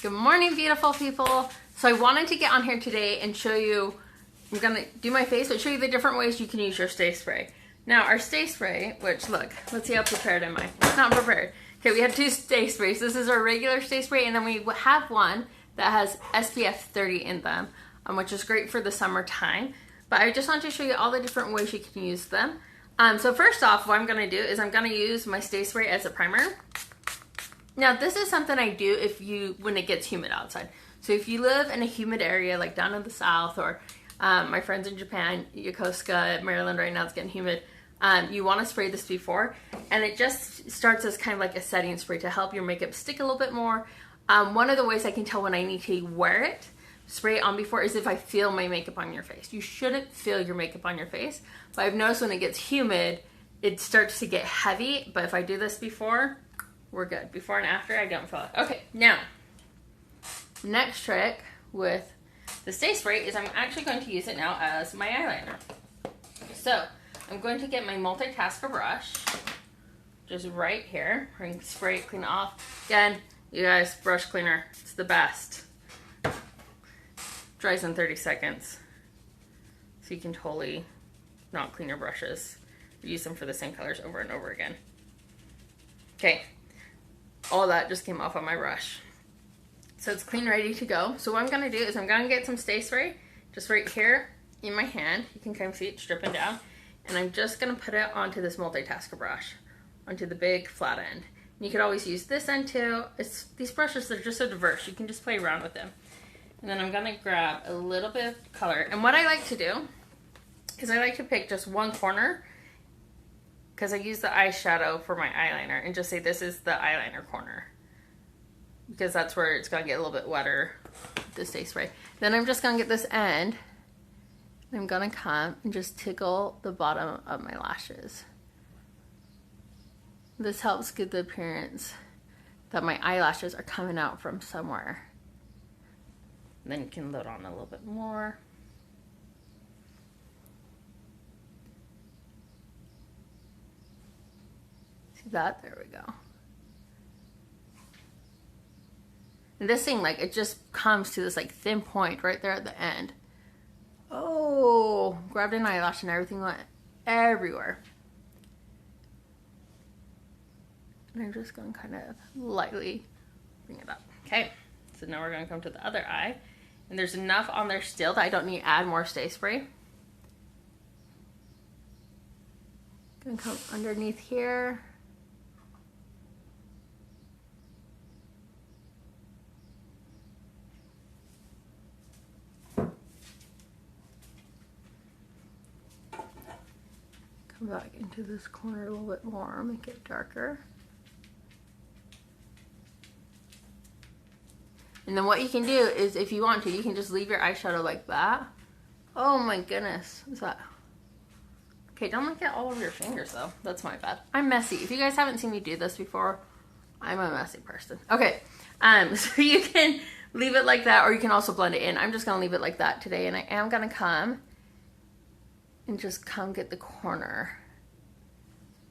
Good morning, beautiful people. So I wanted to get on here today and show you, I'm gonna do my face, but show you the different ways you can use your stay spray. Now our stay spray, which look, let's see how prepared am I. Not prepared. Okay, we have two stay sprays. This is our regular stay spray, and then we have one that has SPF 30 in them, which is great for the summertime. But I just want to show you all the different ways you can use them. So first off, what I'm gonna do is I'm gonna use my stay spray as a primer. Now this is something I do when it gets humid outside. So if you live in a humid area like down in the south, or my friends in Japan, Yokosuka, Maryland right now, it's getting humid. You want to spray this before, and it just starts as kind of like a setting spray to help your makeup stick a little bit more. One of the ways I can tell when I need to wear it, spray it on before, is if I feel my makeup on your face. You shouldn't feel your makeup on your face, but I've noticed when it gets humid, it starts to get heavy. But if I do this before, we're good. Before and after, I don't feel it. Okay, now, next trick with the stay spray is I'm actually going to use it now as my eyeliner. So, I'm going to get my multitasker brush, just right here. I'm going to spray it, clean it off. Again, you guys, brush cleaner, it's the best. Dries in 30 seconds. So you can totally not clean your brushes. Use them for the same colors over and over again. Okay. All that just came off on my brush. So it's clean, ready to go. So what I'm gonna do is I'm gonna get some stay spray just right here in my hand. You can kind of see it dripping down. And I'm just gonna put it onto this multitasker brush, onto the big flat end. And you could always use this end too. These brushes, they're just so diverse. You can just play around with them. And then I'm gonna grab a little bit of color. And what I like to do is I like to pick just one corner, because I use the eyeshadow for my eyeliner, and just say this is the eyeliner corner, because that's where it's going to get a little bit wetter with the stay spray. Then I'm just going to get this end, and I'm going to come and just tickle the bottom of my lashes. This helps give the appearance that my eyelashes are coming out from somewhere. And then you can load on a little bit more. That, there we go. And this thing, like, it just comes to this like thin point right there at the end. Oh, grabbed an eyelash and everything went everywhere. And I'm just going to kind of lightly bring it up. Okay, so now we're going to come to the other eye. And there's enough on there still that I don't need to add more stay spray. Gonna come underneath here. Come back into this corner a little bit more, make it darker. And then what you can do is, if you want to, you can just leave your eyeshadow like that. Oh my goodness, what's that? Okay, don't make it all over your fingers though. That's my bad. I'm messy. If you guys haven't seen me do this before, I'm a messy person. Okay, so you can leave it like that, or you can also blend it in. I'm just gonna leave it like that today, and I am gonna come and just come get the corner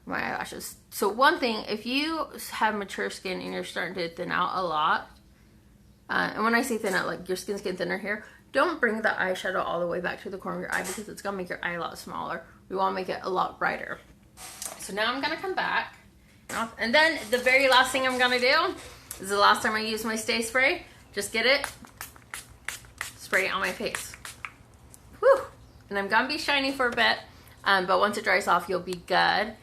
of my eyelashes. So one thing, if you have mature skin and you're starting to thin out a lot, and when I say thin out, like your skin's getting thinner here, don't bring the eyeshadow all the way back to the corner of your eye, because it's gonna make your eye a lot smaller. We wanna make it a lot brighter. So now I'm gonna come back, and then the very last thing I'm gonna do is the last time I use my stay spray, just get it, spray it on my face. Whew. And I'm gonna be shiny for a bit, but once it dries off, you'll be good.